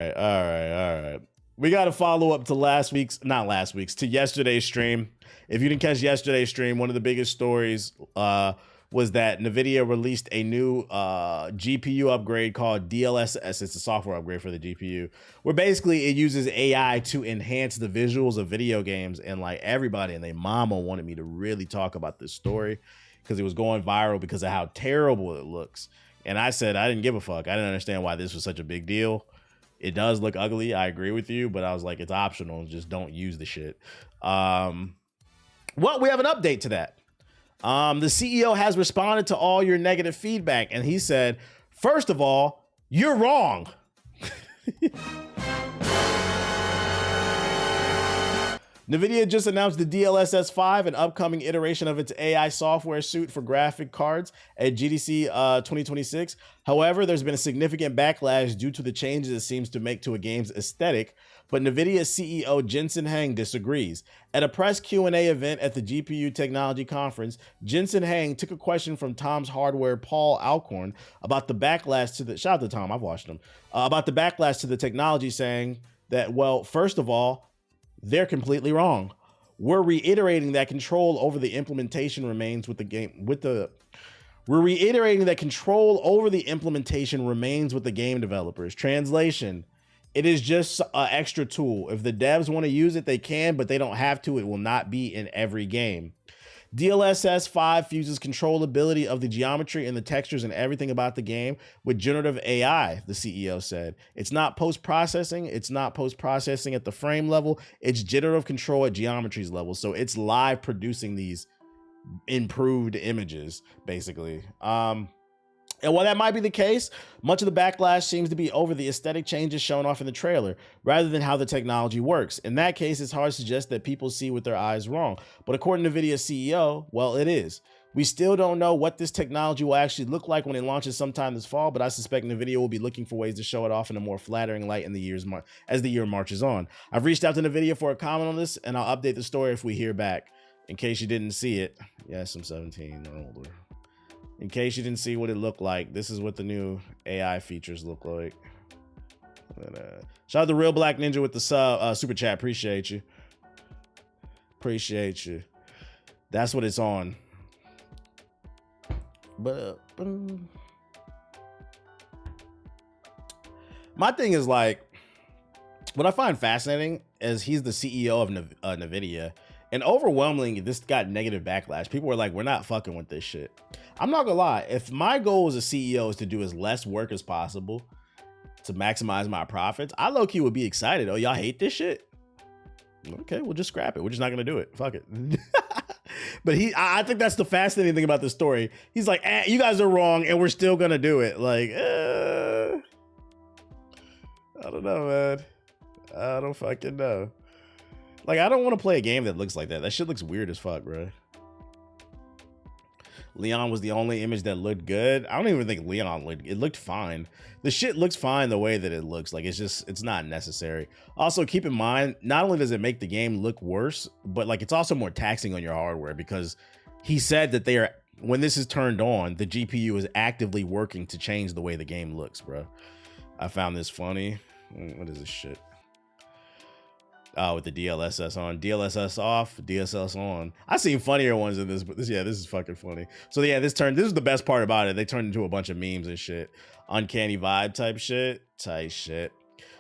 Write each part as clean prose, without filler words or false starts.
All right. We got to follow up to to yesterday's stream. If you didn't catch yesterday's stream, one of the biggest stories was that Nvidia released a new GPU upgrade called DLSS. It's a software upgrade for the GPU, where basically it uses AI to enhance the visuals of video games. And like everybody and their mama wanted me to really talk about this story because it was going viral because of how terrible it looks. And I said I didn't give a fuck. I didn't understand why this was such a big deal. It does look ugly. I agree with you, but I was like, it's optional. Just don't use the shit. Well, we have an update to that. The CEO has responded to all your negative feedback, and he said, first of all, you're wrong. Nvidia just announced the DLSS 5, an upcoming iteration of its AI software suite for graphic cards at GDC 2026. However, there's been a significant backlash due to the changes it seems to make to a game's aesthetic, but Nvidia CEO Jensen Huang disagrees. At a press Q&A event at the GPU Technology Conference, Jensen Huang took a question from Tom's Hardware Paul Alcorn about the backlash to the, shout out to Tom, I've watched him, about the backlash to the technology, saying that, well, first of all, they're completely wrong. We're reiterating that control over the implementation remains with the game We're reiterating that control over the implementation remains with the game developers. Translation: it is just an extra tool. If the devs want to use it, they can, but they don't have to. It will not be in every game. DLSS 5 fuses controllability of the geometry and the textures and everything about the game with generative AI, the CEO said. It's not post-processing. It's not post-processing at the frame level. It's generative control at geometries level. So it's live producing these improved images, basically. And while that might be the case, much of the backlash seems to be over the aesthetic changes shown off in the trailer, rather than how the technology works. In that case, it's hard to suggest that people see with their eyes wrong. But according to Nvidia's CEO, well, it is. We still don't know what this technology will actually look like when it launches sometime this fall, but I suspect Nvidia will be looking for ways to show it off in a more flattering light in the as the year marches on. I've reached out to Nvidia for a comment on this, and I'll update the story if we hear back. In case you didn't see it, yes, I'm 17 or older. In case you didn't see what it looked like, this is what the new AI features look like. Shout out to Real Black Ninja with the super chat. Appreciate you. Appreciate you. That's what it's on. But my thing is, like, what I find fascinating is he's the CEO of Nvidia, and overwhelmingly this got negative backlash. People were like, we're not fucking with this shit. I'm not gonna lie, if my goal as a CEO is to do as less work as possible to maximize my profits, I low-key would be excited. Oh, y'all hate this shit? Okay, we'll just scrap it. We're just not gonna do it. Fuck it. But I think that's the fascinating thing about this story. He's like, you guys are wrong and we're still gonna do it. Like, I don't know, man. I don't fucking know. Like, I don't want to play a game that looks like that. That shit looks weird as fuck, bro. Leon was the only image that looked good. I don't even think Leon looked, it looked fine. The shit looks fine the way that it looks. Like, it's not necessary. Also, keep in mind, not only does it make the game look worse, but like, it's also more taxing on your hardware, because he said that when this is turned on, the GPU is actively working to change the way the game looks, bro. I found this funny. What is this shit? With the DLSS on, DLSS off, DLSS on. I've seen funnier ones in this, but this is fucking funny. So yeah, this is the best part about it. They turned into a bunch of memes and shit. Uncanny vibe type shit.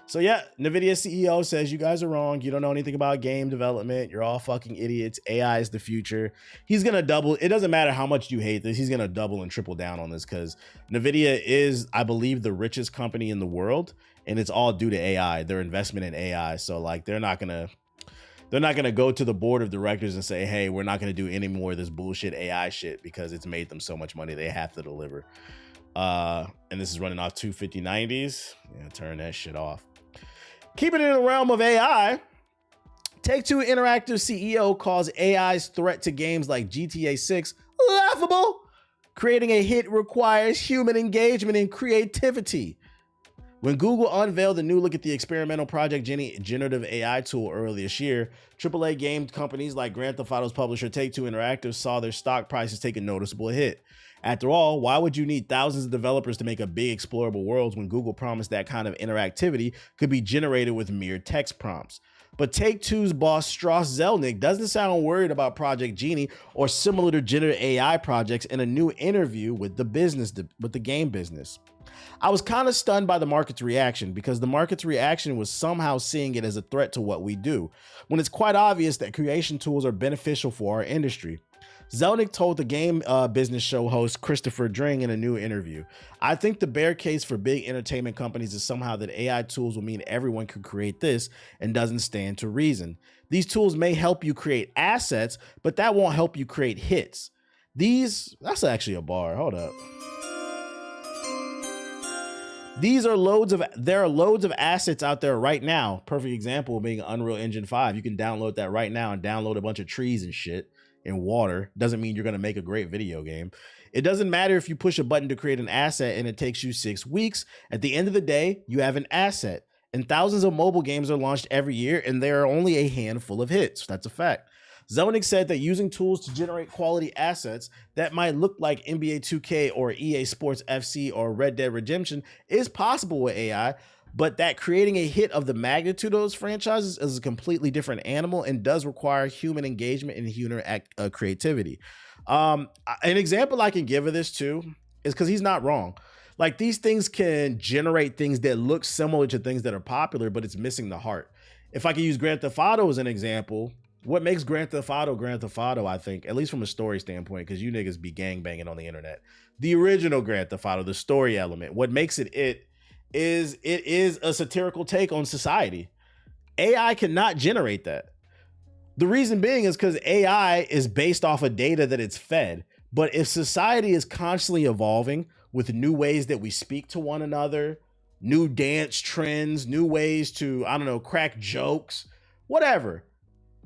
So yeah, Nvidia CEO says you guys are wrong. You don't know anything about game development. You're all fucking idiots. AI is the future. He's gonna double. It doesn't matter how much you hate this. He's gonna double and triple down on this, because Nvidia is, I believe, the richest company in the world. And it's all due to AI, their investment in AI. So like, they're not gonna go to the board of directors and say, hey, we're not gonna do any more of this bullshit AI shit because it's made them so much money. They have to deliver. And this is running off 25090s. Yeah, turn that shit off. Keeping it in the realm of AI, Take-Two Interactive CEO calls AI's threat to games like GTA 6 laughable. Creating a hit requires human engagement and creativity. When Google unveiled a new look at the experimental Project Genie generative AI tool earlier this year, AAA game companies like Grand Theft Auto's publisher Take-Two Interactive saw their stock prices take a noticeable hit. After all, why would you need thousands of developers to make a big explorable world when Google promised that kind of interactivity could be generated with mere text prompts? But Take-Two's boss Strauss Zelnick doesn't sound worried about Project Genie or similar to generative AI projects in a new interview with the game business. I was kind of stunned by the market's reaction because the market's reaction was somehow seeing it as a threat to what we do, when it's quite obvious that creation tools are beneficial for our industry. Zelnick told the game business show host Christopher Dring in a new interview, "I think the bear case for big entertainment companies is somehow that AI tools will mean everyone could create this and doesn't stand to reason. These tools may help you create assets, but that won't help you create hits. That's actually a bar, hold up. There are loads of assets out there right now. Perfect example being Unreal Engine 5. You can download that right now and download a bunch of trees and shit and water. Doesn't mean you're going to make a great video game. It doesn't matter if you push a button to create an asset and it takes you 6 weeks. At the end of the day, you have an asset. And thousands of mobile games are launched every year, and there are only a handful of hits. That's a fact." Zelnick said that using tools to generate quality assets that might look like NBA 2K or EA Sports FC or Red Dead Redemption is possible with AI, but that creating a hit of the magnitude of those franchises is a completely different animal and does require human engagement and human creativity. An example I can give of this too is because he's not wrong. Like, these things can generate things that look similar to things that are popular, but it's missing the heart. If I can use Grand Theft Auto as an example, what makes Grand Theft Auto, I think, at least from a story standpoint, because you niggas be gangbanging on the internet, the original Grand Theft Auto, the story element, what makes it is a satirical take on society. AI cannot generate that. The reason being is because AI is based off of data that it's fed. But if society is constantly evolving with new ways that we speak to one another, new dance trends, new ways to, I don't know, crack jokes, whatever.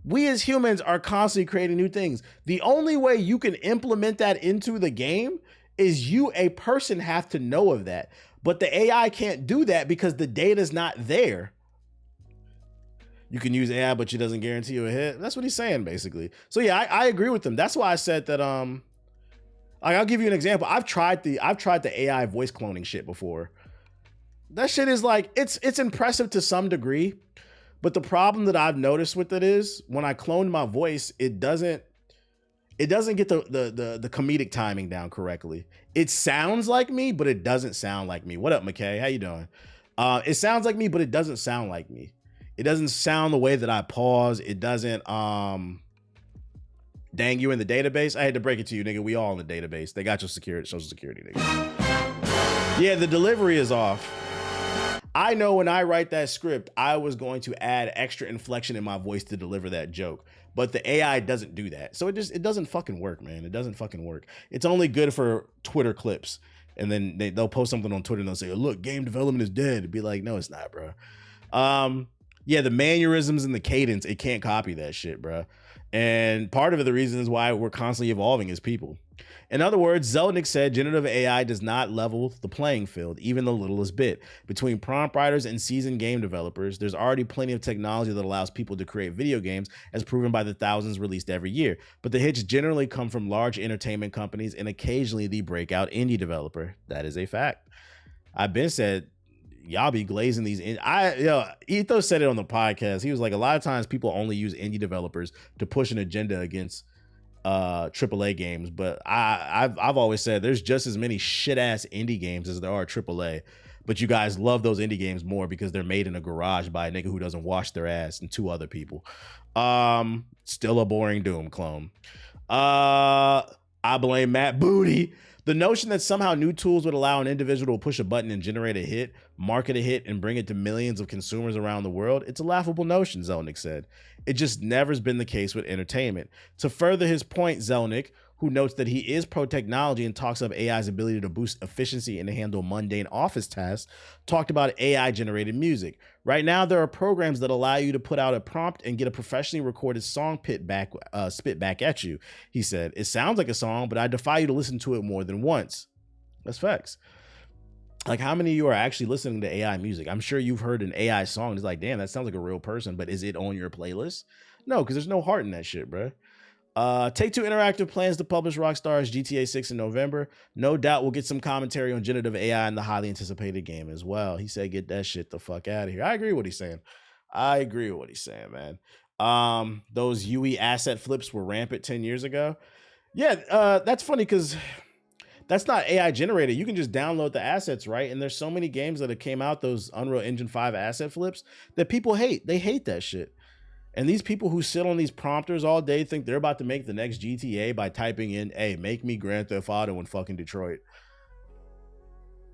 We as humans are constantly creating new things. The only way you can implement that into the game is you, a person, have to know of that. But the AI can't do that because the data's not there. You can use AI, but it doesn't guarantee you a hit. That's what he's saying, basically. So yeah, I agree with him. That's why I said that, like, I'll give you an example. I've tried the AI voice cloning shit before. That shit is like, it's impressive to some degree, but the problem that I've noticed with it is when I clone my voice, it doesn't get the comedic timing down correctly. It sounds like me, but it doesn't sound like me. What up, McKay? How you doing? It sounds like me, but it doesn't sound like me. It doesn't sound the way that I pause. It doesn't, dang, you in the database? I had to break it to you, nigga. We all in the database. They got your social security, nigga. Yeah, the delivery is off. I know when I write that script, I was going to add extra inflection in my voice to deliver that joke. But the AI doesn't do that. So it doesn't fucking work, man. It doesn't fucking work. It's only good for Twitter clips. And then they'll post something on Twitter and they'll say, look, game development is dead. It'd be like, no, it's not, bro. Yeah, the mannerisms and the cadence, it can't copy that shit, bro. And part of it, the reason is why we're constantly evolving as people. In other words, Zelnick said generative AI does not level the playing field, even the littlest bit. Between prompt writers and seasoned game developers, there's already plenty of technology that allows people to create video games, as proven by the thousands released every year. But the hits generally come from large entertainment companies and occasionally the breakout indie developer. That is a fact. I've been said, y'all be glazing these. Ethos said it on the podcast. He was like, a lot of times people only use indie developers to push an agenda against AAA games, but I've always said there's just as many shit ass indie games as there are AAA, but you guys love those indie games more because they're made in a garage by a nigga who doesn't wash their ass and 2 other people. Still a boring Doom clone. I blame Matt Booty. The notion that somehow new tools would allow an individual to push a button and generate a hit, market a hit, and bring it to millions of consumers around the world, it's a laughable notion, Zelnick said. It just never has been the case with entertainment. To further his point, Zelnick, who notes that he is pro-technology and talks of AI's ability to boost efficiency and to handle mundane office tasks, talked about AI-generated music. Right now, there are programs that allow you to put out a prompt and get a professionally recorded song spit back at you. He said, it sounds like a song, but I defy you to listen to it more than once. That's facts. Like, how many of you are actually listening to AI music? I'm sure you've heard an AI song. It's like, damn, that sounds like a real person, but is it on your playlist? No, because there's no heart in that shit, bro. Take-Two Interactive plans to publish Rockstar's GTA 6 in November. No doubt we'll get some commentary on generative AI in the highly anticipated game as well. He said, get that shit the fuck out of here. I agree with what he's saying. Man. Those UE asset flips were rampant 10 years ago. Yeah, that's funny because that's not AI generated. You can just download the assets, right? And there's so many games that have came out, those Unreal Engine 5 asset flips, that people hate. They hate that shit. And these people who sit on these prompters all day think they're about to make the next GTA by typing in, hey, make me Grand Theft Auto in fucking Detroit.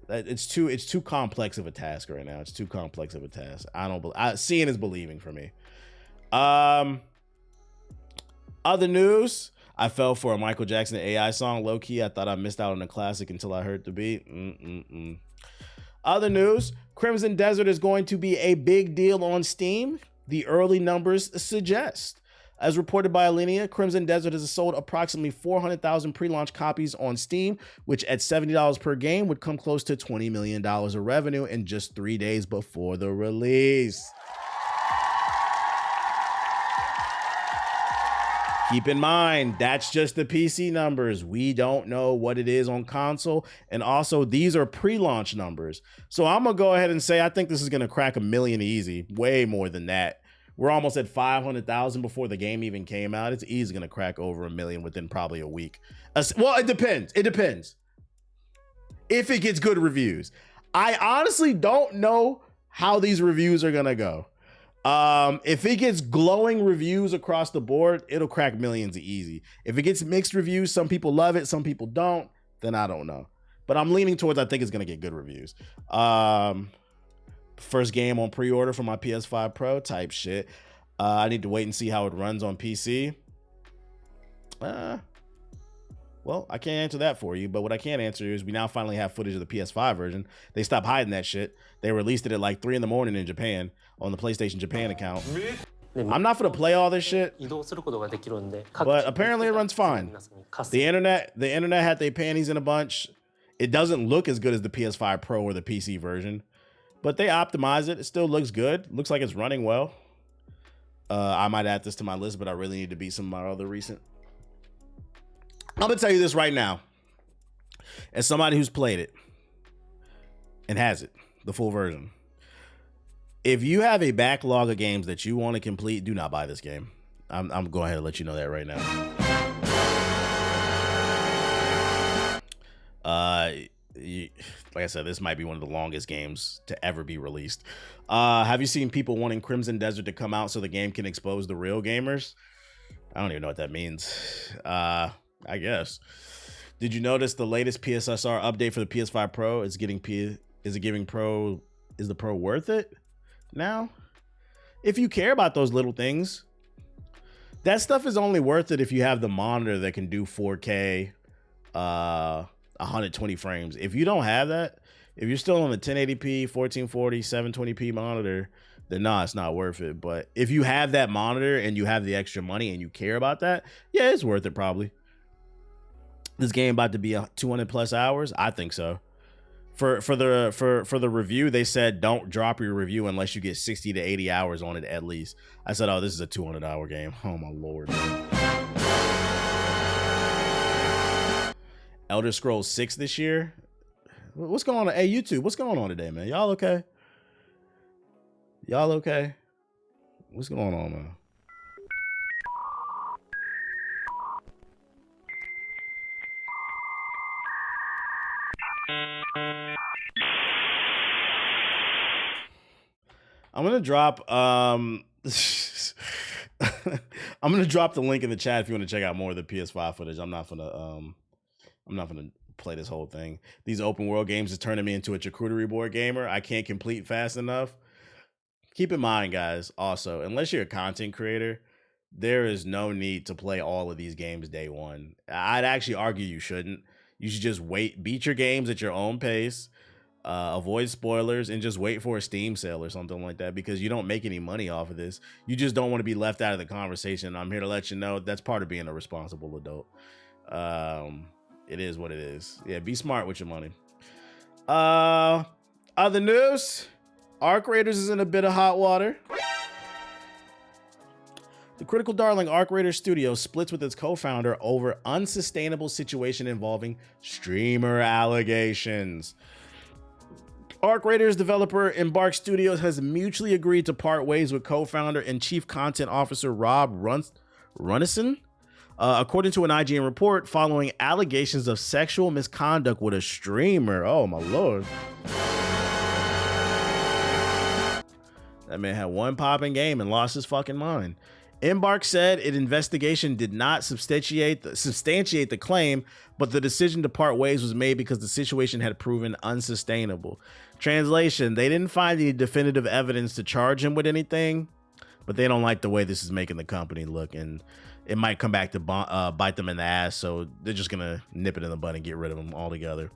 It's too complex of a task right now. It's too complex of a task. Seeing is believing for me. Other news, I fell for a Michael Jackson AI song. Low key, I thought I missed out on a classic until I heard the beat. Other news, Crimson Desert is going to be a big deal on Steam. The early numbers suggest. As reported by Alinea, Crimson Desert has sold approximately 400,000 pre-launch copies on Steam, which at $70 per game would come close to $20 million of revenue in just 3 days before the release. Keep in mind, that's just the PC numbers. We don't know what it is on console. And also, these are pre-launch numbers. So I'm going to go ahead and say I think this is going to crack 1 million easy. Way more than that. We're almost at 500,000 before the game even came out. It's easy going to crack over 1 million within probably a week. Well, it depends. It depends. If it gets good reviews. I honestly don't know how these reviews are going to go. If it gets glowing reviews across the board, it'll crack millions easy. If it gets mixed reviews, some people love it, some people don't, then I don't know. But I'm leaning towards I think it's gonna get good reviews. First game on pre-order for my PS5 Pro type shit. I need to wait and see how it runs on PC. Well, I can't answer that for you, but what I can answer is we now finally have footage of the PS5 version. They stopped hiding that shit. They released it at like 3 in Japan on the PlayStation Japan account. I'm not gonna play all this shit, but apparently it runs fine. The internet had their panties in a bunch. It doesn't look as good as the PS5 Pro or the PC version, but they optimize it. It still looks good. Looks like it's running well. I might add this to my list, but I really need to beat some of my other recent. I'm gonna tell you this right now, as somebody who's played it and has it, the full version. If you have a backlog of games that you want to complete, do not buy this game. I'm going ahead and let you know that right now. Like I said, this might be one of the longest games to ever be released. Have you seen people wanting Crimson Desert to come out so the game can expose the real gamers? I don't even know what that means. I guess. Did you notice the latest PSSR update for the PS5 Pro? Is the Pro worth it now? If you care about those little things, that stuff is only worth it if you have the monitor that can do 4K, 120 frames. If you don't have that, if you're still on the 1080p, 1440, 720p monitor, then nah, it's not worth it. But if you have that monitor and you have the extra money and you care about that, yeah, it's worth it probably. This game about to be 200 plus hours? I think so. For the review, they said don't drop your review unless you get 60 to 80 hours on it at least. I said, oh, this is a 200-hour game. Oh my lord. Elder Scrolls 6 this year. What's going on? Hey, YouTube, what's going on today, man? Y'all okay? Y'all okay? What's going on, man? I'm gonna drop I'm gonna drop the link in the chat if you want to check out more of the PS5 footage. I'm not gonna play this whole thing. These open world games is turning me into a charcuterie board gamer. I can't complete fast enough. Keep in mind, guys, also, unless you're a content creator, there is no need to play all of these games day one. I'd actually argue you shouldn't. You should just wait, beat your games at your own pace, avoid spoilers, and just wait for a Steam sale or something like that, because you don't make any money off of this. You just don't want to be left out of the conversation. I'm here to let you know that's part of being a responsible adult. It is what it is. Yeah, be smart with your money. Other news, Arc Raiders is in a bit of hot water. The critical darling Arc Raiders Studio splits with its co-founder over unsustainable situation involving streamer allegations. Arc Raiders developer Embark Studios has mutually agreed to part ways with co-founder and chief content officer Rob Runnison, according to an IGN report, following allegations of sexual misconduct with a streamer. Oh my lord. That man had one popping game and lost his fucking mind. Embark said its investigation did not substantiate the claim, but the decision to part ways was made because the situation had proven unsustainable. Translation: they didn't find any definitive evidence to charge him with anything, but they don't like the way this is making the company look, and it might come back to bite them in the ass, so they're just gonna nip it in the bud and get rid of him altogether.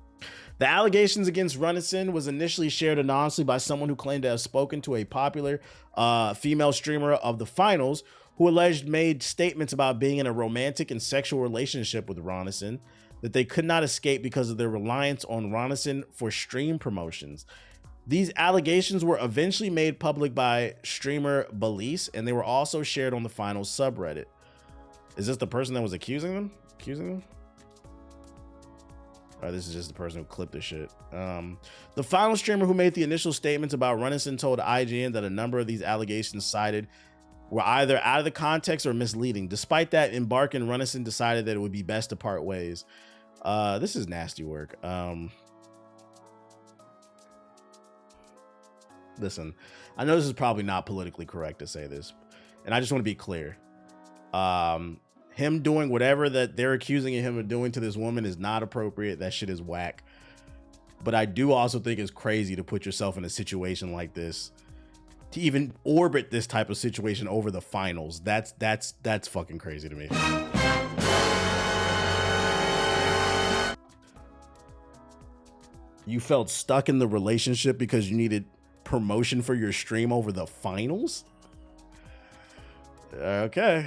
The allegations against Runnison was initially shared anonymously by someone who claimed to have spoken to a popular female streamer of the finals, who alleged made statements about being in a romantic and sexual relationship with Runnison that they could not escape because of their reliance on Runnison for stream promotions. These allegations were eventually made public by streamer Belize, and they were also shared on the finals subreddit. Is this the person that was accusing them? Or this is just the person who clipped the shit. The final streamer who made the initial statements about Runnison told IGN that a number of these allegations cited were either out of the context or misleading. Despite that, Embark and Runnison decided that it would be best to part ways. This is nasty work. Listen, I know this is probably not politically correct to say this, and I just want to be clear. Him doing whatever that they're accusing him of doing to this woman is not appropriate. That shit is whack. But I do also think it's crazy to put yourself in a situation like this, to even orbit this type of situation over the finals. That's fucking crazy to me. You felt stuck in the relationship because you needed promotion for your stream over the finals? Okay.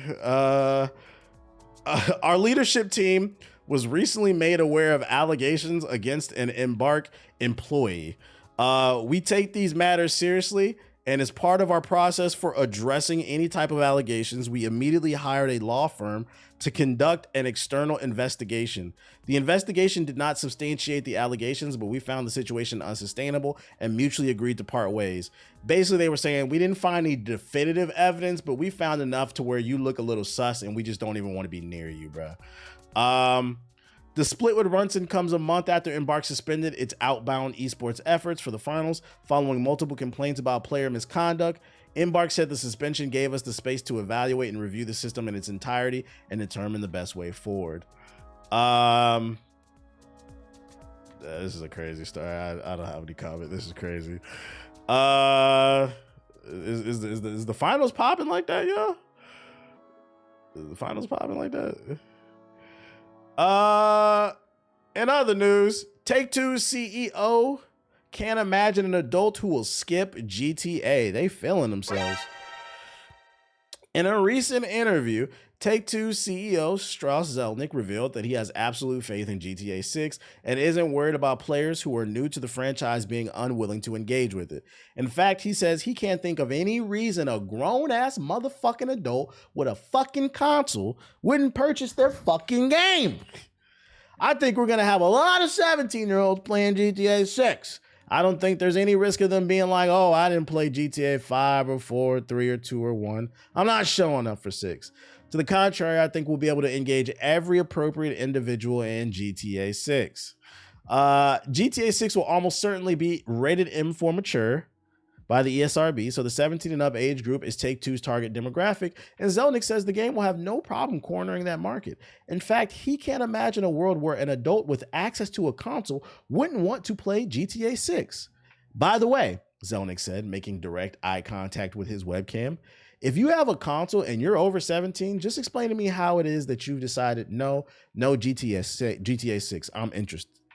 Our leadership team was recently made aware of allegations against an Embark employee. We take these matters seriously, and as part of our process for addressing any type of allegations, we immediately hired a law firm to conduct an external investigation. The investigation did not substantiate the allegations, but we found the situation unsustainable and mutually agreed to part ways. Basically, they were saying, we didn't find any definitive evidence, but we found enough to where you look a little sus and we just don't even want to be near you, bro. The split with Runnison comes a month after Embark suspended its outbound esports efforts for the finals following multiple complaints about player misconduct. Embark said the suspension gave us the space to evaluate and review the system in its entirety and determine the best way forward. This is a crazy story. I don't have any comment. This is crazy. Is the finals popping like that, yo? Is the finals popping like that? In other news, Take-Two's CEO can't imagine an adult who will skip GTA. They feeling themselves. In a recent interview, Take-Two's CEO Strauss Zelnick revealed that he has absolute faith in GTA 6 and isn't worried about players who are new to the franchise being unwilling to engage with it. In fact, he says he can't think of any reason a grown-ass motherfucking adult with a fucking console wouldn't purchase their fucking game. I think we're going to have a lot of 17-year-olds playing GTA 6. I don't think there's any risk of them being like, oh, I didn't play GTA 5 or 4 or 3 or 2 or 1. I'm not showing up for 6. To the contrary, I think we'll be able to engage every appropriate individual in GTA 6. GTA 6 will almost certainly be rated M for mature by the ESRB, so the 17 and up age group is Take-Two's target demographic, and Zelnick says the game will have no problem cornering that market. In fact, he can't imagine a world where an adult with access to a console wouldn't want to play GTA 6. By the way, Zelnick said, making direct eye contact with his webcam, if you have a console and you're over 17, just explain to me how it is that you've decided, no GTA 6,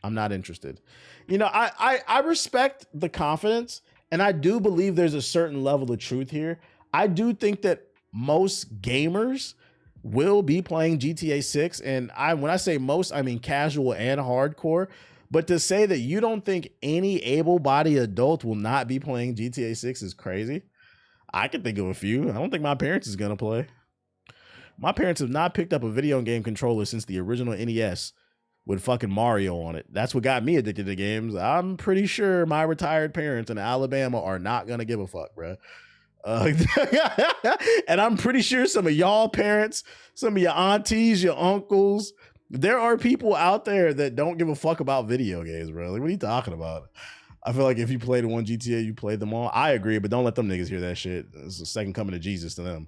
I'm not interested. You know, I respect the confidence, and I do believe there's a certain level of truth here. I do think that most gamers will be playing GTA 6. And when I say most, I mean casual and hardcore. But to say that you don't think any able-bodied adult will not be playing GTA 6 is crazy. I can think of a few. I don't think my parents is going to play. My parents have not picked up a video game controller since the original NES with fucking Mario on it. That's what got me addicted to games. I'm pretty sure my retired parents in Alabama are not going to give a fuck, bro. And I'm pretty sure some of y'all parents, some of your aunties, your uncles, there are people out there that don't give a fuck about video games, bro. Like, what are you talking about? I feel like if you played one GTA, you played them all. I agree, but don't let them niggas hear that shit. It's the second coming of Jesus to them.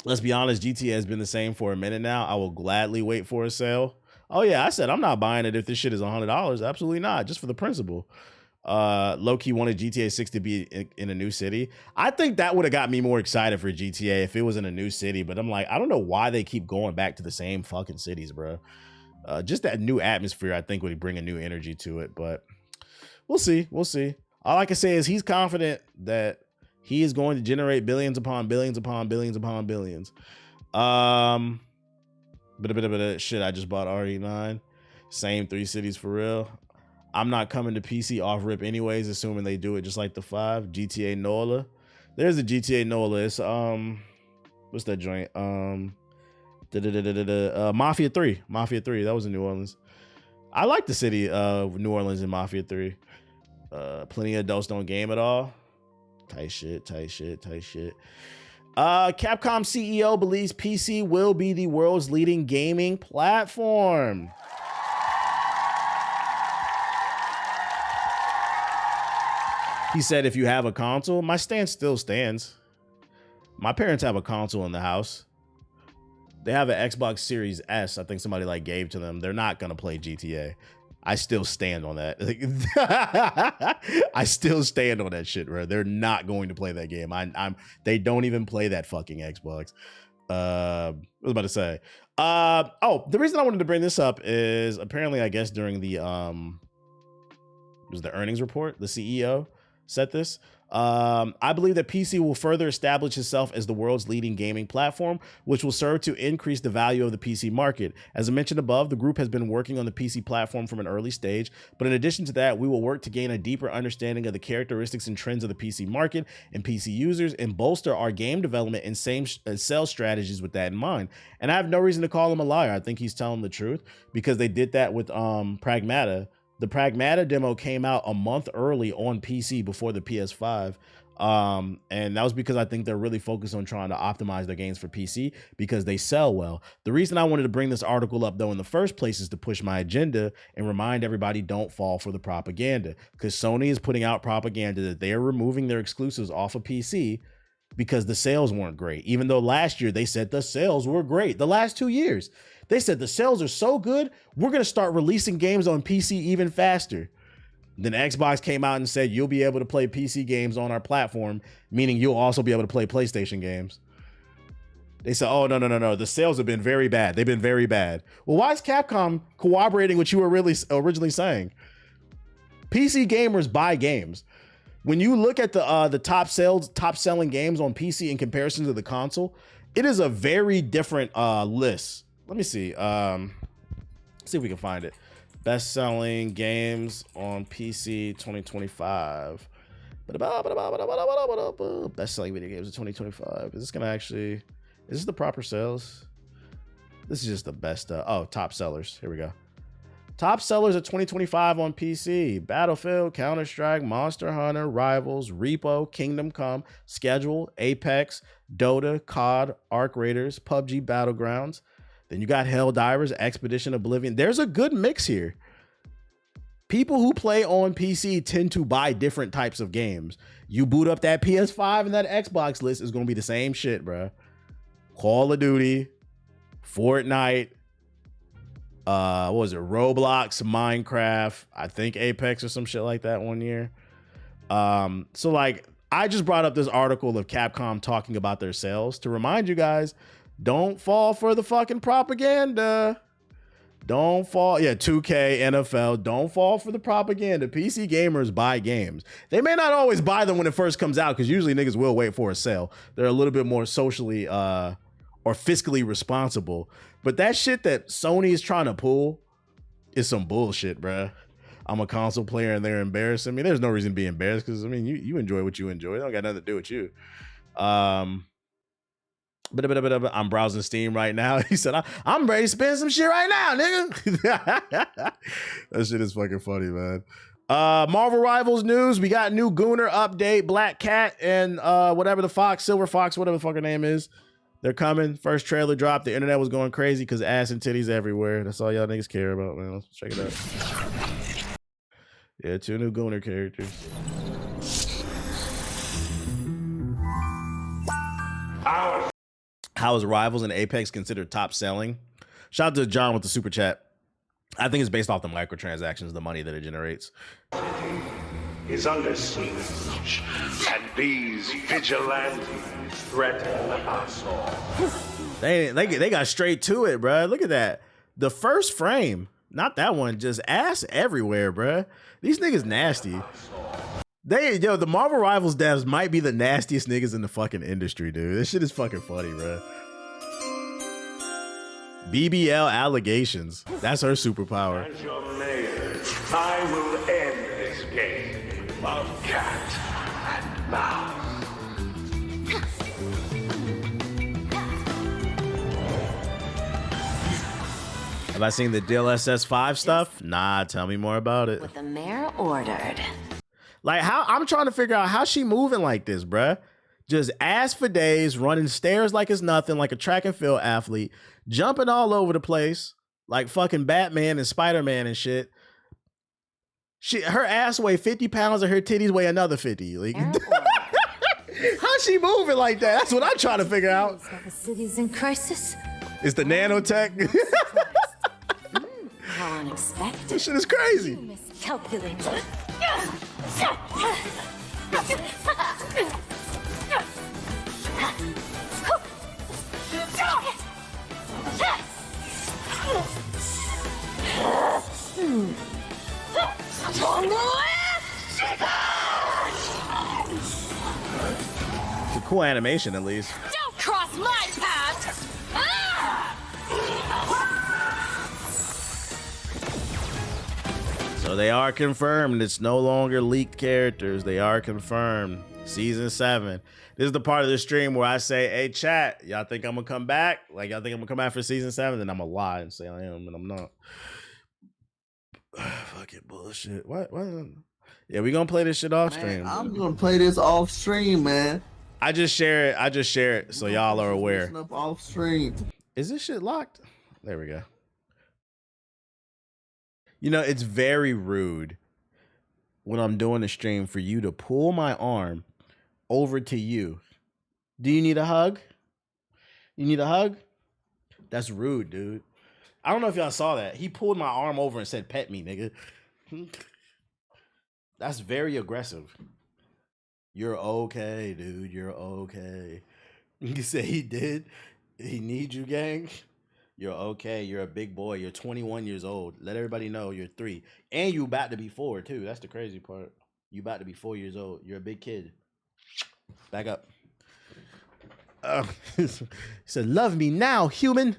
Let's be honest, GTA has been the same for a minute now. I will gladly wait for a sale. Oh yeah, I said I'm not buying it if this shit is $100. Absolutely not, just for the principle. Low-key wanted GTA 6 to be in a new city. I think that would have got me more excited for GTA if it was in a new city, but I'm like, I don't know why they keep going back to the same fucking cities, bro. Just that new atmosphere, I think, would bring a new energy to it, but we'll see. We'll see. All I can say is he's confident that he is going to generate billions upon billions upon billions upon billions. Shit, I just bought RE9. Same 3 cities for real. I'm not coming to PC off rip anyways, assuming they do it just like the 5. GTA NOLA. There's a GTA NOLA. It's what's that joint? Mafia 3. Mafia 3. That was in New Orleans. I like the city of New Orleans in Mafia 3. Plenty of adults don't game at all. Tight shit. Capcom CEO believes PC will be the world's leading gaming platform. He said, if you have a console, my stance still stands. My parents have a console in the house. They have an Xbox Series S. I think somebody like gave to them. They're not going to play GTA. I still stand on that. I still stand on that shit, bro. They're not going to play that game. They don't even play that fucking Xbox. What was I about to say? The reason I wanted to bring this up is apparently, I guess during the was the earnings report, the CEO said this. I believe that PC will further establish itself as the world's leading gaming platform, which will serve to increase the value of the PC market. As I mentioned above, the group has been working on the PC platform from an early stage, but in addition to that, we will work to gain a deeper understanding of the characteristics and trends of the PC market and PC users and bolster our game development and sales strategies with that in mind. And I have no reason to call him a liar. I think he's telling the truth because they did that with Pragmata. The Pragmata demo came out a month early on PC before the PS5. And that was because I think they're really focused on trying to optimize their games for PC because they sell well. The reason I wanted to bring this article up though in the first place is to push my agenda and remind everybody don't fall for the propaganda, because Sony is putting out propaganda that they are removing their exclusives off of PC because the sales weren't great. Even though last year they said the sales were great. The last 2 years, they said the sales are so good, we're going to start releasing games on PC even faster. Then Xbox came out and said, you'll be able to play PC games on our platform, meaning you'll also be able to play PlayStation games. They said, oh, no. The sales have been very bad. They've been very bad. Well, why is Capcom corroborating what you were really originally saying? PC gamers buy games. When you look at the top selling games on PC in comparison to the console, it is a very different list. Let me see. See if we can find it. Best selling games on PC 2025. Best selling video games in 2025. Is this gonna actually? Is this the proper sales? This is just the best. Top sellers. Here we go. Top sellers of 2025 on PC: Battlefield, Counter-Strike, Monster Hunter, Rivals, Repo, Kingdom Come, Schedule, Apex, Dota, COD, Arc Raiders, PUBG Battlegrounds. Then you got Helldivers, Expedition Oblivion. There's a good mix here. People who play on PC tend to buy different types of games. You boot up that PS5 and that Xbox list is going to be the same shit, bro. Call of Duty, Fortnite, what was it? Roblox, Minecraft, I think Apex or some shit like that one year. So like, I just brought up this article of Capcom talking about their sales to remind you guys, don't fall for the fucking propaganda. Don't fall. Yeah, 2K, NFL. Don't fall for the propaganda. PC gamers buy games. They may not always buy them when it first comes out because usually niggas will wait for a sale. They're a little bit more socially or fiscally responsible. But that shit that Sony is trying to pull is some bullshit, bruh. I'm a console player and they're embarrassing me. There's no reason to be embarrassed because I mean you enjoy what you enjoy. It don't got nothing to do with you. I'm browsing Steam right now. He said, I'm ready to spend some shit right now, nigga. That shit is fucking funny, man. Marvel Rivals news. We got new Gooner update. Black Cat and whatever the fox, Silver Fox, whatever the fuck her name is. They're coming. First trailer dropped. The internet was going crazy because ass and titties everywhere. That's all y'all niggas care about, man. Let's check it out. Yeah, 2 new Gooner characters. How is Rivals and Apex considered top selling? Shout out to John with the super chat. I think it's based off the microtransactions, the money that it generates. Is under siege, and these vigilantes threaten us all. They got straight to it, bro. Look at that. The first frame, not that one, just ass everywhere, bro. These niggas nasty. The Marvel Rivals devs might be the nastiest niggas in the fucking industry, dude. This shit is fucking funny, bro. BBL allegations. That's her superpower. As your mayor, I will end this game of cat and mouse. Have I seen the DLSS 5 stuff? Nah, tell me more about it. What the mayor ordered. Like, how I'm trying to figure out how she moving like this, bruh. Just ass for days, running stairs like it's nothing, like a track and field athlete, jumping all over the place, like fucking Batman and Spider-Man and shit. Her ass weigh 50 pounds and her titties weigh another 50. Like, how's she moving like that? That's what I'm trying to figure out. The city's in crisis. It's the nanotech. How unexpected. This shit is crazy. Miscalculated. It's a cool animation, at least. Don't cross my path! So they are confirmed. It's no longer leaked characters. They are confirmed. Season 7. This is the part of the stream where I say, hey, chat, y'all think I'm going to come back? Like, y'all think I'm going to come back for season 7? Then I'm going to lie and say I am, and I'm not. Fucking bullshit. What? Yeah, we going to play this shit off stream. I'm going to play this off stream, man. I just share it so y'all are aware. Up off stream. Is this shit locked? There we go. You know, it's very rude when I'm doing the stream for you to pull my arm over to you. Do you need a hug? You need a hug? That's rude, dude. I don't know if y'all saw that. He pulled my arm over and said, pet me, nigga. That's very aggressive. You're okay, dude. You're okay. You say he did? He needs you, gang? You're okay. You're a big boy. You're 21 years old. Let everybody know you're 3. And you about to be 4, too. That's the crazy part. You about to be 4 years old. You're a big kid. Back up. He said, love me now, human.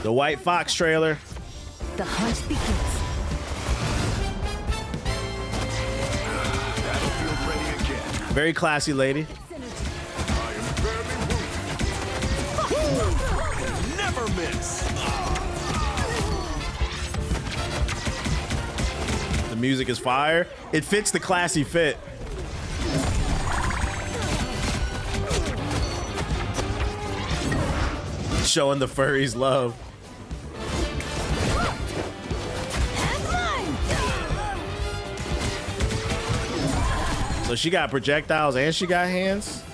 The White Fox trailer. The hunt begins. Very classy lady. Never miss. The music is fire. It fits the classy fit. Showing the furries love. So she got projectiles and she got hands.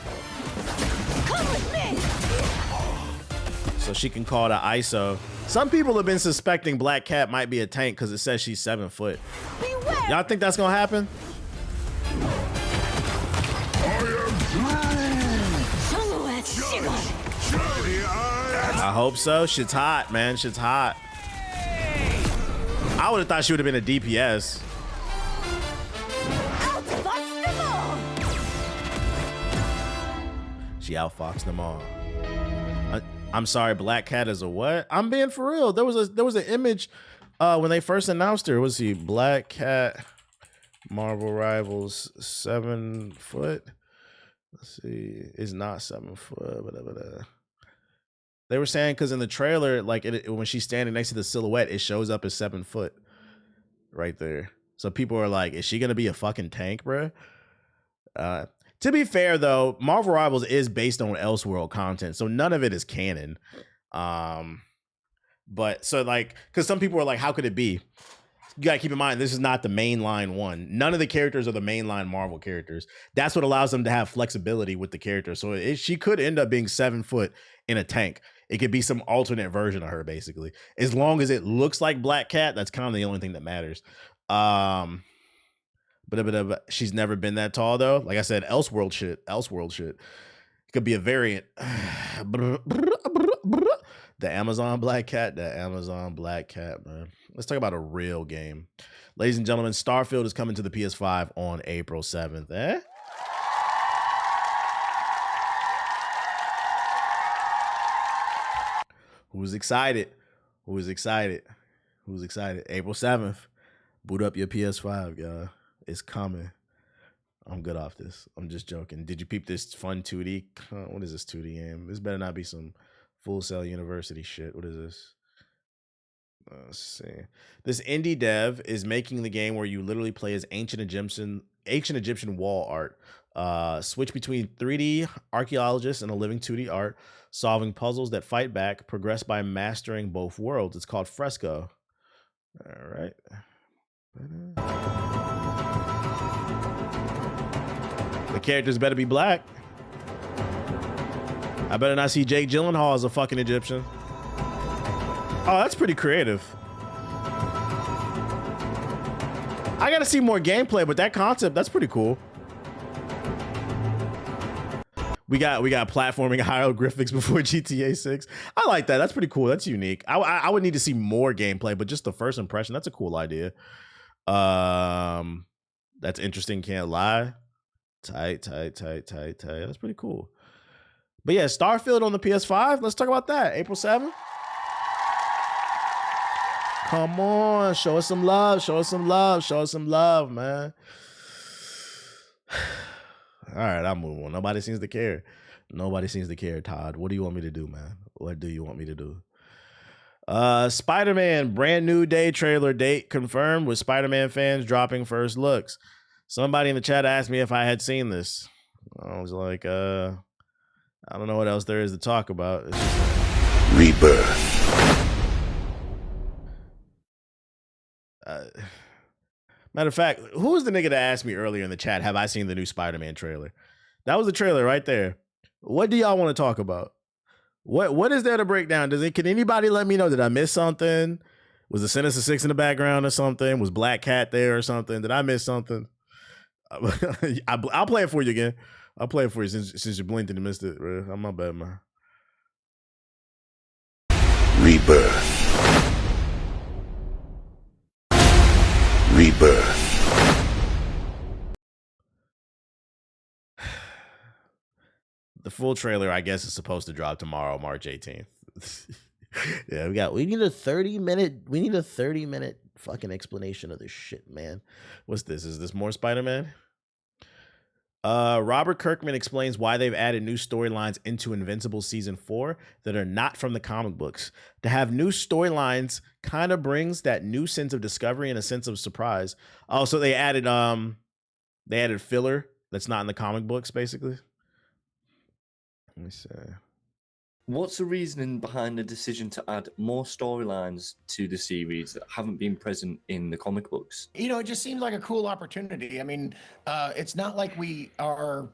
Come with me. So she can call the ISO. Some people have been suspecting Black Cat might be a tank because it says she's 7 foot. Y'all think that's gonna happen? I hope so. Shit's hot, man. Shit's hot. I would have thought she would have been a DPS. She outfoxed them all. I'm sorry, Black Cat is a what? I'm being for real. There was an image when they first announced her. Was he Black Cat Marvel Rivals 7 foot? Let's see. It's not 7 foot. Whatever. They were saying because in the trailer, like when she's standing next to the silhouette, it shows up as 7 foot right there. So people are like, is she gonna be a fucking tank, bro? To be fair though, Marvel Rivals is based on Elseworld content, so none of it is canon. But so like, because some people are like, how could it be? You gotta keep in mind, this is not the mainline one. None of the characters are the mainline Marvel characters. That's what allows them to have flexibility with the character. So she could end up being 7 foot in a tank. It could be some alternate version of her, basically. As long as it looks like Black Cat, that's kind of the only thing that matters. But she's never been that tall though. Like I said, Elseworld shit. It could be a variant. The Amazon Black Cat, man. Let's talk about a real game. Ladies and gentlemen, Starfield is coming to the PS5 on April 7th. Who's excited? April 7th. Boot up your PS5, y'all. It's coming. I'm good off this. I'm just joking. Did you peep this fun 2D? What is this 2D game? This better not be some Full Sail University shit. What is this? Let's see. This indie dev is making the game where you literally play as ancient Egyptian wall art. Switch between 3D archaeologists and a living 2D art, solving puzzles that fight back, progress by mastering both worlds. It's called Fresco. All right. The characters better be black. I better not see Jake Gyllenhaal as a fucking Egyptian. Oh, that's pretty creative. I gotta see more gameplay, but that concept, that's pretty cool. We got platforming hieroglyphics before GTA 6. I like that. That's pretty cool. That's unique. I would need to see more gameplay, but just the first impression, that's a cool idea. That's interesting, can't lie. Tight. That's pretty cool. But yeah, Starfield on the PS5. Let's talk about that. April 7th. Come on, show us some love, man. All right, I'll move on. Nobody seems to care. Todd. What do you want me to do, man? What do you want me to do? Spider-Man brand new day trailer date confirmed, with Spider-Man fans dropping first looks. Somebody in the chat asked me if I had seen this. I was like, I don't know what else there is to talk about. It's just... Rebirth. Matter of fact, who was the nigga that asked me earlier in the chat, have I seen the new Spider-Man trailer? That was the trailer right there. What do y'all want to talk about? What is there to break down? Can anybody let me know? Did I miss something? Was the Sinister Six in the background or something? Was Black Cat there or something? Did I miss something? I'll play it for you again. I'll play it for you since you blinked and missed it, bro. I'm my bad, man. Rebirth. The full trailer, I guess, is supposed to drop tomorrow, March 18th. Yeah, we need a 30-minute fucking explanation of this shit, man. What's this? Is this more Spider-Man? Robert Kirkman explains why they've added new storylines into Invincible Season 4 that are not from the comic books. To have new storylines kind of brings that new sense of discovery and a sense of surprise. Oh, so they added filler that's not in the comic books, basically. Let me see. What's the reasoning behind the decision to add more storylines to the series that haven't been present in the comic books? You know, it just seems like a cool opportunity. I mean, it's not like we are,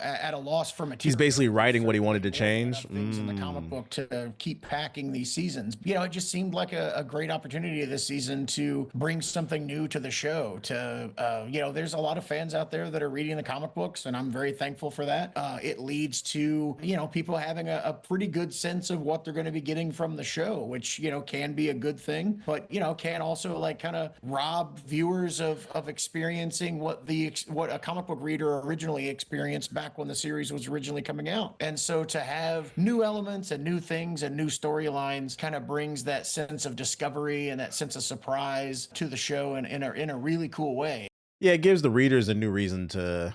at a loss for material. He's basically writing what he wanted to change. Things in the comic book to keep packing these seasons. It just seemed like a great opportunity this season to bring something new to the show. There's a lot of fans out there that are reading the comic books, and I'm very thankful for that. It leads to, people having a pretty good sense of what they're going to be getting from the show, which, you know, can be a good thing, but, you know, can also like kind of rob viewers of experiencing what a comic book reader originally experienced back when the series was originally coming out. And so to have new elements and new things and new storylines kind of brings that sense of discovery and that sense of surprise to the show in a really cool way. Yeah, it gives the readers a new reason to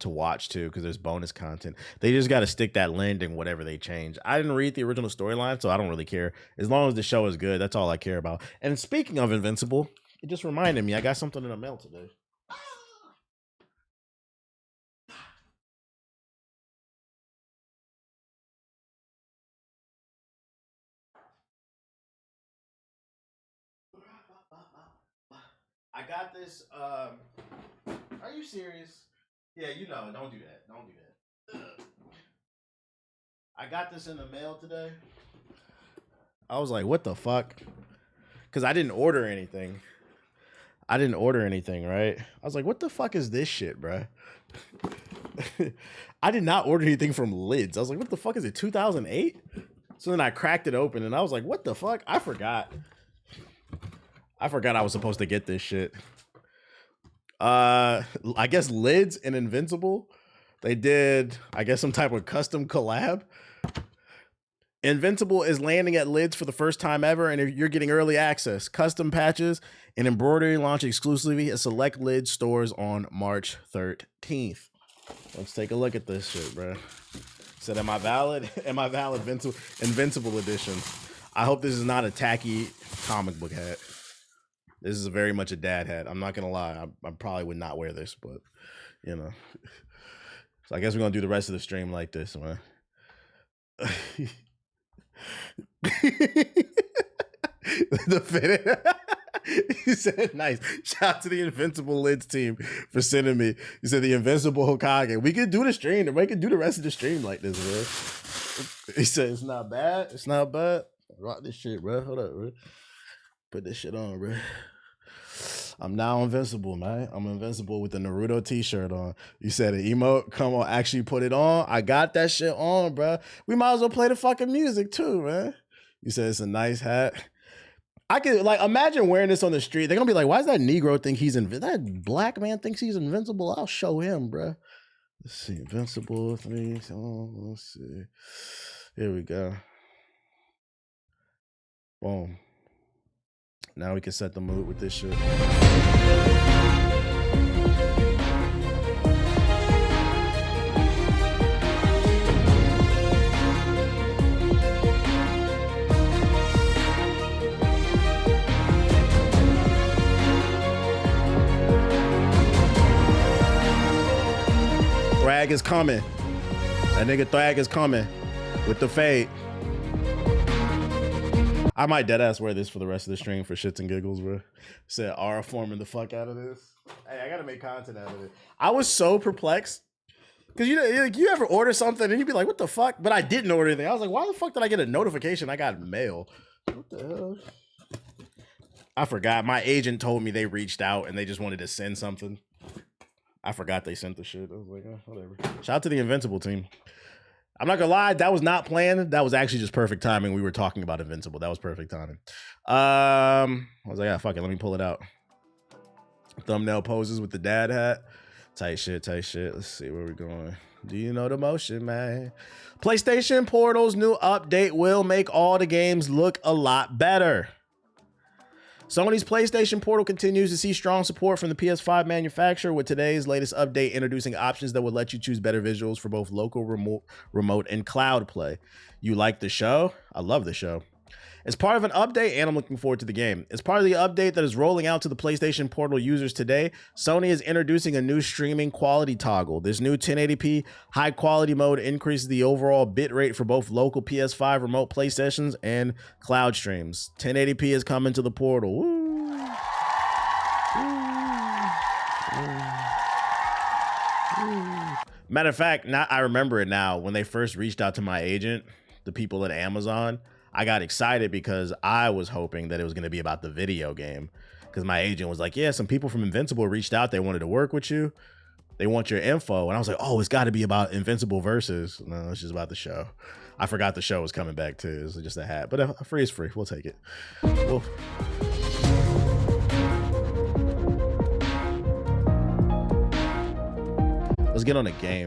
watch too, because there's bonus content. They just got to stick that landing whatever they change. I didn't read the original storyline, so I don't really care. As long as the show is good, that's all I care about. And speaking of Invincible, it just reminded me I got something in the mail today. I got this. Are you serious? Yeah, you know, don't do that. Don't do that. I got this in the mail today. I was like, what the fuck? Because I didn't order anything. Right? I was like, what the fuck is this shit, bruh? I did not order anything from Lids. I was like, what the fuck is it, 2008? So then I cracked it open and I was like, what the fuck? I forgot I was supposed to get this shit. I guess Lids and Invincible, they did, I guess, some type of custom collab. Invincible is landing at Lids for the first time ever, and you're getting early access, custom patches, and embroidery launch exclusively at select Lids stores on March 13th. Let's take a look at this shit, bro. Said, am I valid? Am I valid? Invincible edition. I hope this is not a tacky comic book hat. This is very much a dad hat. I'm not gonna lie. I probably would not wear this, but you know. So I guess we're gonna do the rest of the stream like this, man. The fit. He said, nice. Shout out to the Invincible Lids team for sending me. He said, the Invincible Hokage. We could do the stream. We could do the rest of the stream like this, bro. He said, it's not bad. It's not bad. Rock this shit, bro. Hold up, bro. Put this shit on, bro. I'm now invincible, man. I'm invincible with the Naruto t-shirt on. You said an emote? Come on, actually put it on. I got that shit on, bro. We might as well play the fucking music too, man. You said it's a nice hat. I could, like, imagine wearing this on the street. They're gonna be like, why does that Negro think he's invincible? That black man thinks he's invincible. I'll show him, bro. Let's see, invincible things. Oh, let's see. Here we go. Boom. Now we can set the mood with this shit. Thrag is coming. That nigga Thrag is coming with the fade. I might deadass wear this for the rest of the stream for shits and giggles, bro. Said aura forming the fuck out of this. Hey, I gotta make content out of it. I was so perplexed. Cause you ever order something and you'd be like, what the fuck? But I didn't order anything. I was like, why the fuck did I get a notification I got mail? What the hell? I forgot. My agent told me they reached out and they just wanted to send something. I forgot they sent the shit. I was like, oh, whatever. Shout out to the Invincible team. I'm not gonna lie, that was not planned. That was actually just perfect timing. We were talking about Invincible. That was perfect timing. I was like, yeah, fuck it. Let me pull it out. Thumbnail poses with the dad hat. Tight shit, tight shit. Let's see where we're going. Do you know the motion, man? PlayStation Portal's new update will make all the games look a lot better. Sony's PlayStation Portal continues to see strong support from the PS5 manufacturer, with today's latest update introducing options that would let you choose better visuals for both local, remote, and cloud play. You like the show? I love the show. As part of an update, and I'm looking forward to the game, as part of the update that is rolling out to the PlayStation Portal users today, Sony is introducing a new streaming quality toggle. This new 1080p high quality mode increases the overall bitrate for both local PS5 remote play sessions and cloud streams. 1080p is coming to the Portal. Woo. Woo. Woo. Matter of fact, I remember it now. When they first reached out to my agent, the people at Amazon, I got excited because I was hoping that it was going to be about the video game, because my agent was like, yeah, some people from Invincible reached out. They wanted to work with you. They want your info. And I was like, oh, it's got to be about Invincible Versus. No, it's just about the show. I forgot the show was coming back too. It's just a hat. But free is free. We'll take it. Let's get on the game.